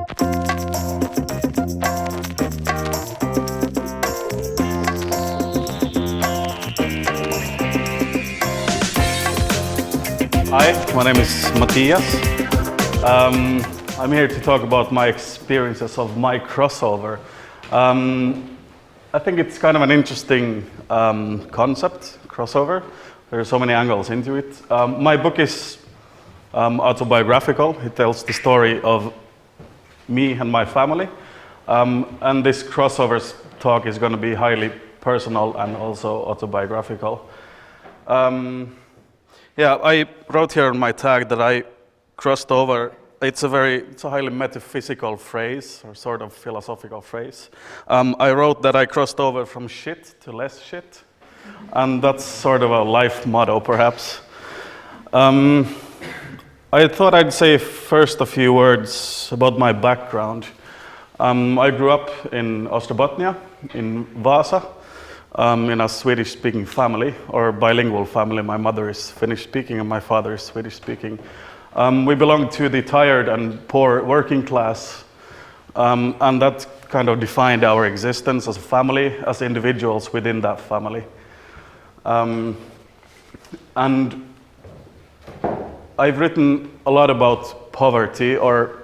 Hi, my name is Mathias. I'm here to talk about my experiences of my crossover. I think it's kind of an interesting concept, crossover. There are so many angles into it. My book is autobiographical. It tells the story of me and my family. And this crossover talk is going to be highly personal and also autobiographical. Yeah, I wrote here on my tag that I crossed over. It's a highly metaphysical phrase, or sort of philosophical phrase. I wrote that I crossed over from shit to less shit, and that's sort of a life motto, perhaps. I thought I'd say first a few words about my background. I grew up in Ostrobothnia, in Vasa, in a Swedish-speaking family, or bilingual family. My mother is Finnish-speaking and my father is Swedish-speaking. We belong to the tired and poor working class, and that kind of defined our existence as a family, as individuals within that family. And I've written a lot about poverty, or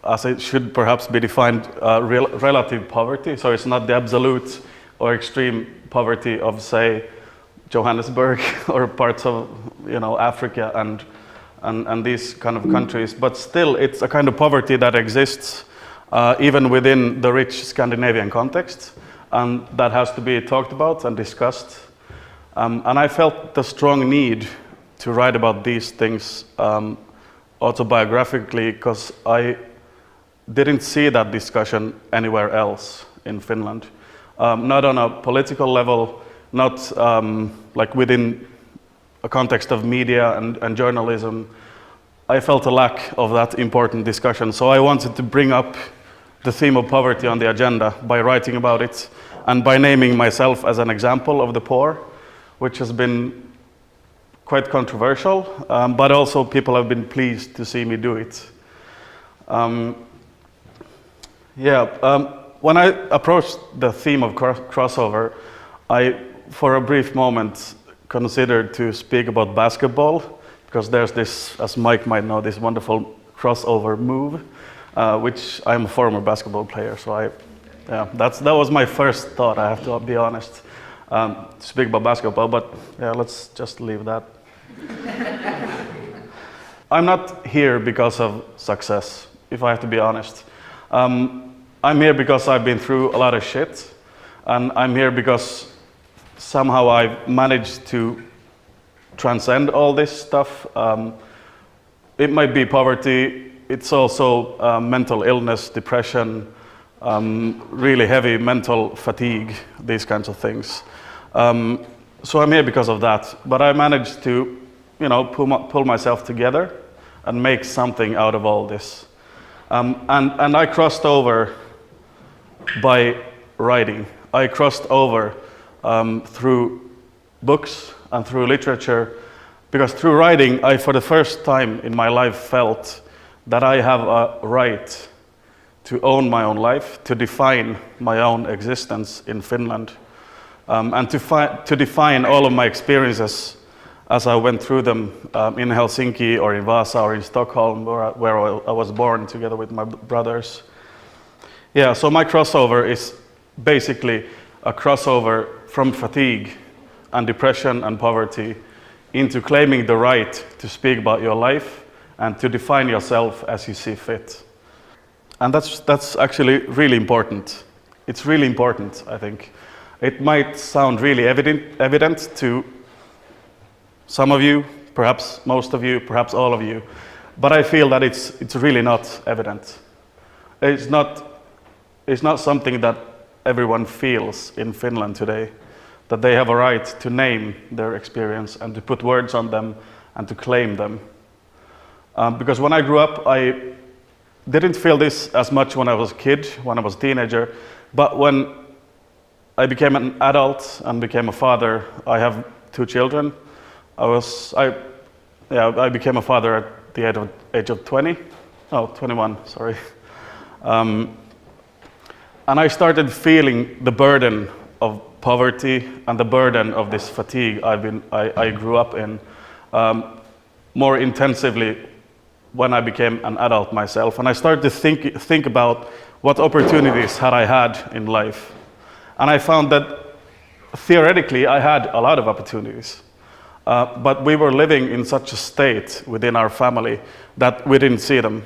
as it should perhaps be defined, relative poverty. So it's not the absolute or extreme poverty of, say, Johannesburg or parts of, Africa and these kind of countries, but still it's a kind of poverty that exists even within the rich Scandinavian context, and that has to be talked about and discussed. And I felt the strong need to write about these things autobiographically because I didn't see that discussion anywhere else in Finland. Not on a political level, not like within a context of media and journalism. I felt a lack of that important discussion. So I wanted to bring up the theme of poverty on the agenda by writing about it and by naming myself as an example of the poor, which has been quite controversial, but also people have been pleased to see me do it. When I approached the theme of crossover, I, for a brief moment, considered to speak about basketball, because there's this, as Mike might know, this wonderful crossover move, which I'm a former basketball player, so that was my first thought, I have to be honest, to speak about basketball, but yeah, let's just leave that. I'm not here because of success, if I have to be honest. I'm here because I've been through a lot of shit, and I'm here because somehow I've managed to transcend all this stuff. It might be poverty, it's also mental illness, depression, really heavy mental fatigue, these kinds of things. So I'm here because of that, but I managed to, pull myself together and make something out of all this. And I crossed over by writing. I crossed over through books and through literature, because through writing, I, for the first time in my life, felt that I have a right to own my own life, to define my own existence in Finland, and to define all of my experiences as I went through them in Helsinki or in Vasa or in Stockholm, where I was born together with my brothers. Yeah, so my crossover is basically a crossover from fatigue and depression and poverty into claiming the right to speak about your life and to define yourself as you see fit. And that's actually really important. It's really important, I think. It might sound really evident to some of you, perhaps most of you, perhaps all of you, but I feel that it's really not evident. It's not something that everyone feels in Finland today, that they have a right to name their experience and to put words on them and to claim them. Because when I grew up, I didn't feel this as much when I was a kid, when I was a teenager, but when I became an adult and became a father, I have 2 children. I became a father at the age of 21, sorry. And I started feeling the burden of poverty and the burden of this fatigue I grew up in more intensively when I became an adult myself. And I started to think about what opportunities had I had in life. And I found that theoretically I had a lot of opportunities. But we were living in such a state within our family that we didn't see them.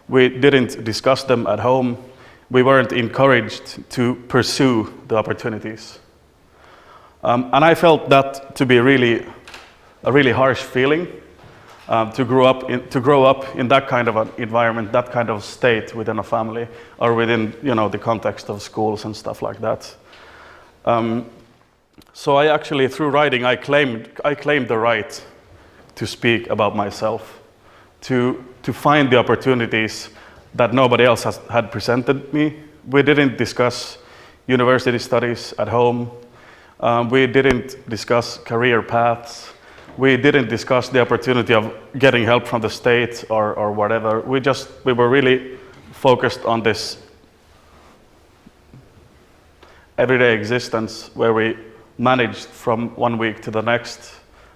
We didn't discuss them at home. We weren't encouraged to pursue the opportunities. And I felt that to be a really harsh feeling, to grow up in that kind of an environment, that kind of state within a family, or within the context of schools and stuff like that. So I actually, through writing, I claimed the right to speak about myself, to find the opportunities that nobody else had presented me. We didn't discuss university studies at home. We didn't discuss career paths. We didn't discuss the opportunity of getting help from the state or whatever. We were really focused on this everyday existence where we managed from 1 week to the next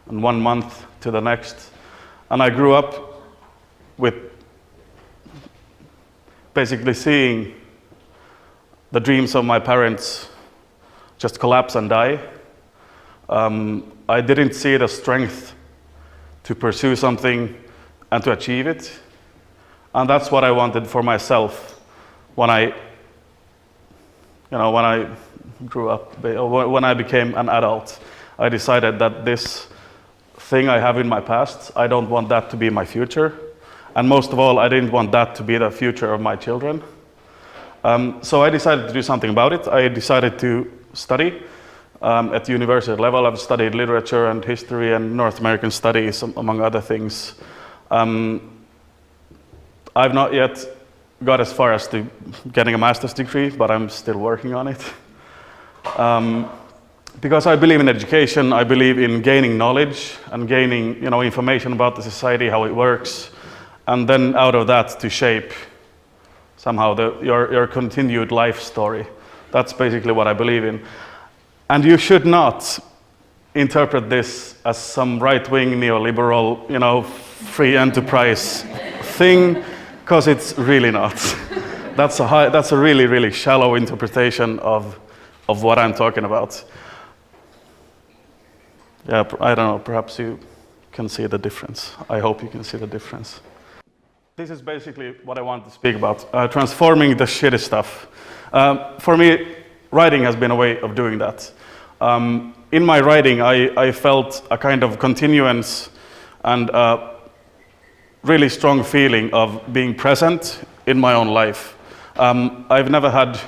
and 1 month to the next. And I grew up with basically seeing the dreams of my parents just collapse and die. I didn't see the strength to pursue something and to achieve it. And that's what I wanted for myself when I grew up, when I became an adult. I decided that this thing I have in my past, I don't want that to be my future. And most of all, I didn't want that to be the future of my children. So I decided to do something about it. I decided to study at the university level. I've studied literature and history and North American studies, among other things. I've not yet got as far as to getting a master's degree, but I'm still working on it. Because I believe in education, I believe in gaining knowledge and gaining information about the society, how it works, and then out of that to shape somehow your continued life story. That's basically what I believe in. And you should not interpret this as some right-wing neoliberal, free enterprise thing, because it's really not. That's a really, really shallow interpretation of what I'm talking about. Yeah, I don't know, perhaps you can see the difference. I hope you can see the difference. This is basically what I want to speak about, transforming the shitty stuff. For me, writing has been a way of doing that. In my writing, I felt a kind of continuance and a really strong feeling of being present in my own life. I've never had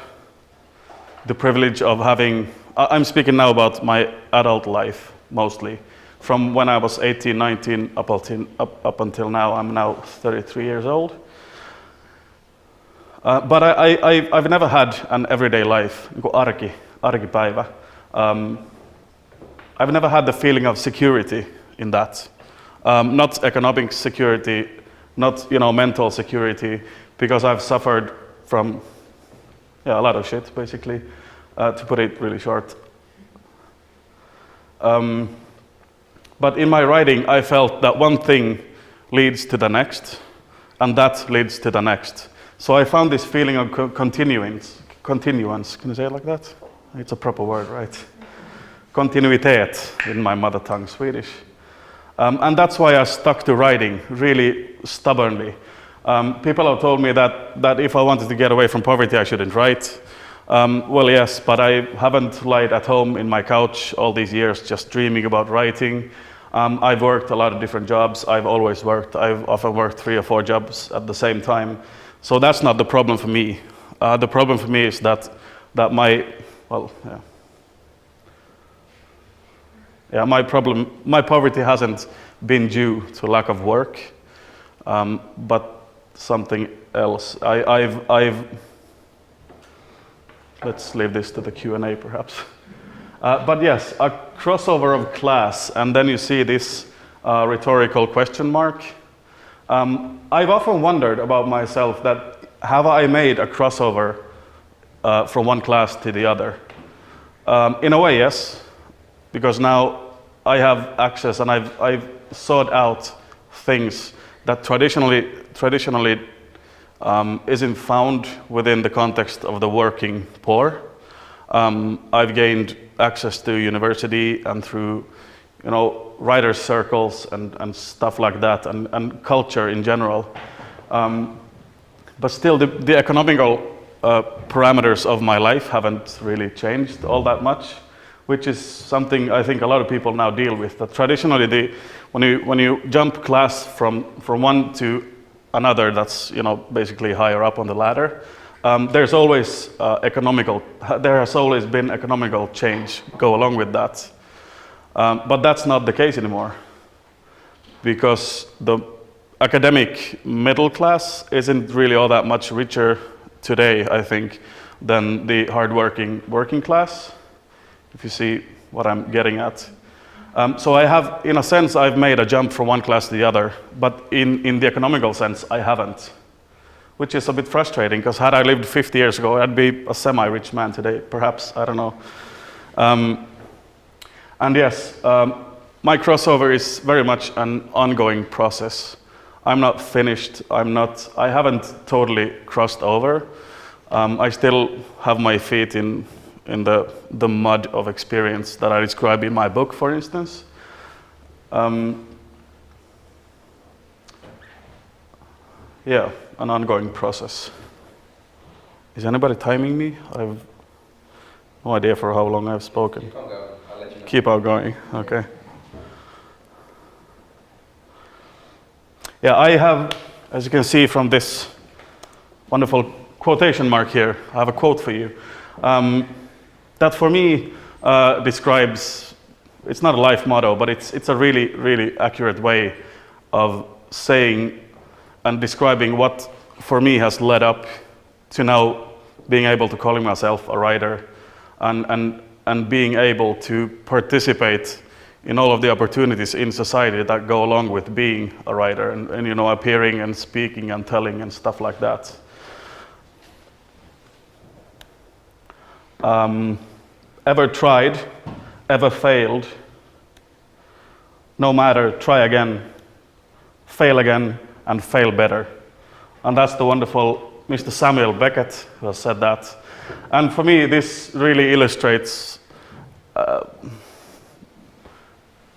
the privilege of having, I'm speaking now about my adult life, mostly. From when I was 18, 19, up until now, I'm now 33 years old. But I've never had an everyday life, arkipäivä. I've never had the feeling of security in that. Not economic security, not mental security, because I've suffered from a lot of shit, basically, to put it really short. But in my writing, I felt that one thing leads to the next, and that leads to the next. So I found this feeling of continuance. Can you say it like that? It's a proper word, right? Kontinuitet in my mother tongue, Swedish. And that's why I stuck to writing really stubbornly. People have told me that if I wanted to get away from poverty, I shouldn't write. Well, yes, but I haven't lied at home in my couch all these years just dreaming about writing. I've worked a lot of different jobs. I've always worked. I've often worked 3 or 4 jobs at the same time. So that's not the problem for me. The problem for me is that my my poverty hasn't been due to lack of work, but something else. Let's leave this to the Q&A perhaps. But yes, a crossover of class, and then you see this rhetorical question mark. I've often wondered about myself that have I made a crossover from one class to the other? In a way, yes, because now I have access and I've sought out things that traditionally isn't found within the context of the working poor. I've gained access to university and through, writers' circles and stuff like that, and culture in general. But still, the economical parameters of my life haven't really changed all that much, which is something I think a lot of people now deal with. That traditionally, when you jump class from one to another, that's basically higher up on the ladder. There has always been economical change go along with that, but that's not the case anymore, because the academic middle class isn't really all that much richer today, I think, than the hardworking working class, if you see what I'm getting at. So I have, in a sense, I've made a jump from one class to the other, but in the economical sense, I haven't, which is a bit frustrating, because had I lived 50 years ago, I'd be a semi-rich man today, perhaps, I don't know. And yes, my crossover is very much an ongoing process. I'm not finished, I haven't totally crossed over. I still have my feet in the mud of experience that I describe in my book, for instance. Yeah, an ongoing process. Is anybody timing me? I've no idea for how long I've spoken. Keep on going, I'll let you know. Keep on going, okay. Yeah, I have, as you can see from this wonderful quotation mark here, I have a quote for you. That for me describes, it's not a life motto, but it's a really, really accurate way of saying and describing what for me has led up to now being able to calling myself a writer and being able to participate in all of the opportunities in society that go along with being a writer and appearing and speaking and telling and stuff like that. Ever tried, ever failed, no matter, try again, fail again, and fail better. And that's the wonderful Mr. Samuel Beckett who has said that. And for me, this really illustrates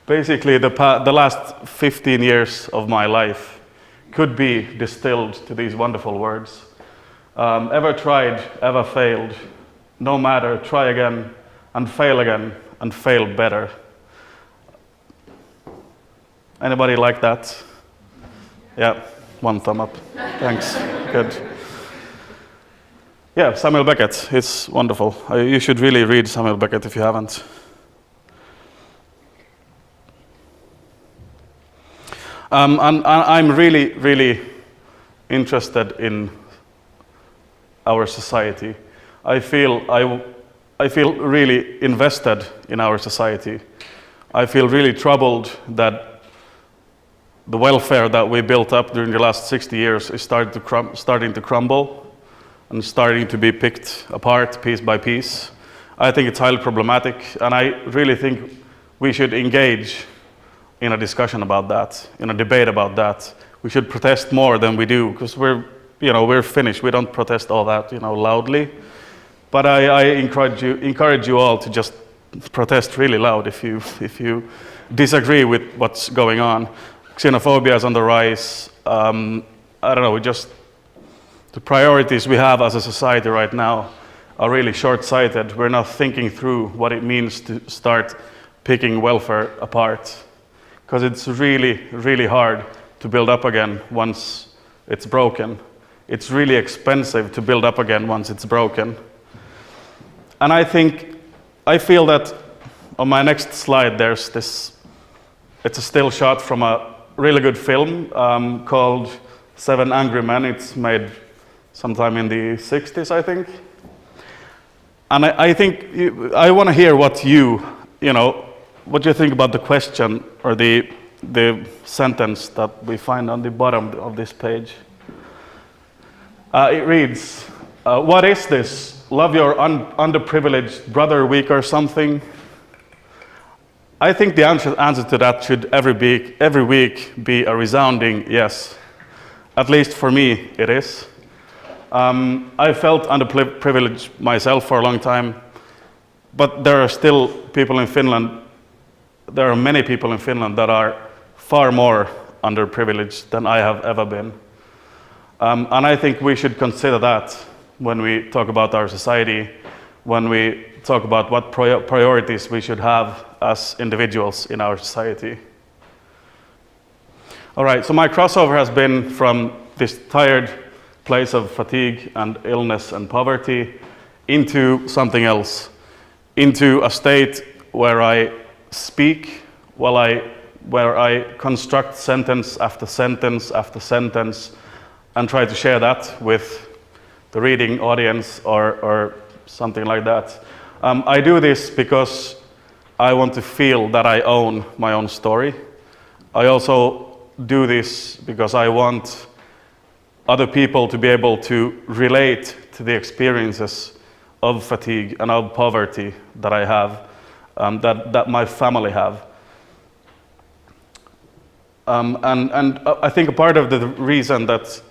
basically the last 15 years of my life could be distilled to these wonderful words. Ever tried, ever failed, no matter, try again, and fail better. Anybody like that? Yeah, one thumb up. Thanks, good. Yeah, Samuel Beckett, it's wonderful. You should really read Samuel Beckett if you haven't. And I'm really, really interested in our society. I feel really invested in our society. I feel really troubled that the welfare that we built up during the last 60 years is starting to crumble and starting to be picked apart piece by piece. I think it's highly problematic, and I really think we should engage in a discussion about that, in a debate about that. We should protest more than we do, because we're Finnish. We don't protest all that, loudly. But I encourage you all to just protest really loud if you disagree with what's going on. Xenophobia is on the rise. I don't know. The priorities we have as a society right now are really short-sighted. We're not thinking through what it means to start picking welfare apart, because it's really, really hard to build up again once it's broken. It's really expensive to build up again once it's broken. And I feel that on my next slide there's this, it's a still shot from a really good film called 7 Angry Men. It's made sometime in the 60s, I think. And I think I want to hear what you think about the question or the sentence that we find on the bottom of this page. It reads, what is this? Love your underprivileged brother week or something? I think the answer to that should every week be a resounding yes. At least for me, it is. I felt underprivileged myself for a long time, but there are still people in Finland, there are many people in Finland that are far more underprivileged than I have ever been. And I think we should consider that when we talk about our society, when we talk about what priorities we should have as individuals in our society. All right, so my crossover has been from this tired place of fatigue and illness and poverty into something else, into a state where I speak, where I construct sentence after sentence after sentence and try to share that with the reading audience or something like that. I do this because I want to feel that I own my own story. I also do this because I want other people to be able to relate to the experiences of fatigue and of poverty that I have, that my family have. And I think a part of the reason that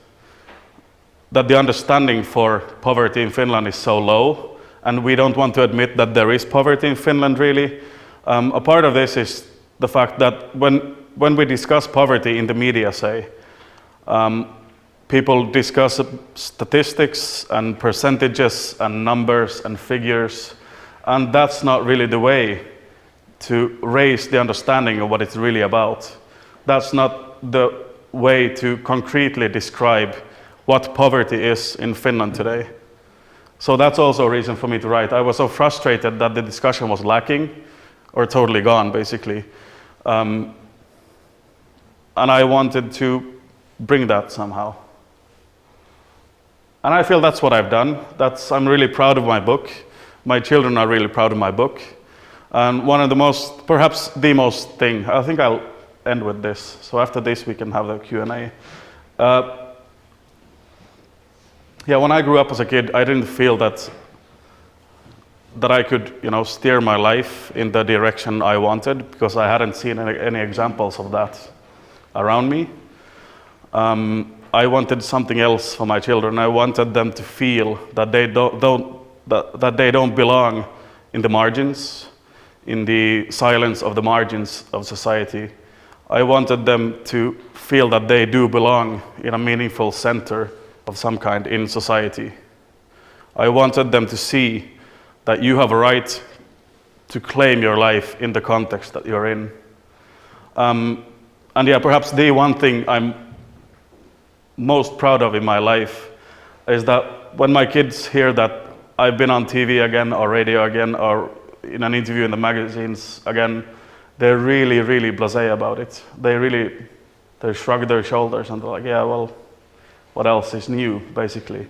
the understanding for poverty in Finland is so low, and we don't want to admit that there is poverty in Finland really. A part of this is the fact that when we discuss poverty in the media, say, people discuss statistics and percentages and numbers and figures, and that's not really the way to raise the understanding of what it's really about. That's not the way to concretely describe what poverty is in Finland today. So that's also a reason for me to write. I was so frustrated that the discussion was lacking, or totally gone, basically. And I wanted to bring that somehow. And I feel that's what I've done. I'm really proud of my book. My children are really proud of my book. And one of the most, perhaps the most thing, I think I'll end with this. So after this we can have the Q&A. When I grew up as a kid, I didn't feel that I could, steer my life in the direction I wanted, because I hadn't seen any examples of that around me. I wanted something else for my children. I wanted them to feel that they don't belong in the margins, in the silence of the margins of society. I wanted them to feel that they do belong in a meaningful center of some kind in society. I wanted them to see that you have a right to claim your life in the context that you're in. Perhaps the one thing I'm most proud of in my life is that when my kids hear that I've been on TV again or radio again or in an interview in the magazines again, they're really, really blasé about it. They shrug their shoulders and they're like, yeah, well, what else is new, basically.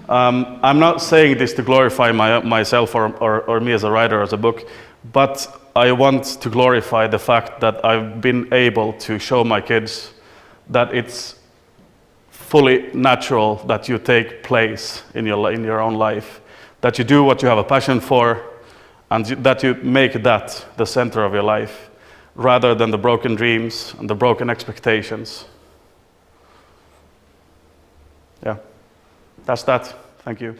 I'm not saying this to glorify myself or me as a writer, as a book, but I want to glorify the fact that I've been able to show my kids that it's fully natural that you take place in your own life, that you do what you have a passion for, and that you make that the center of your life, rather than the broken dreams and the broken expectations. Yeah, that's that. Thank you.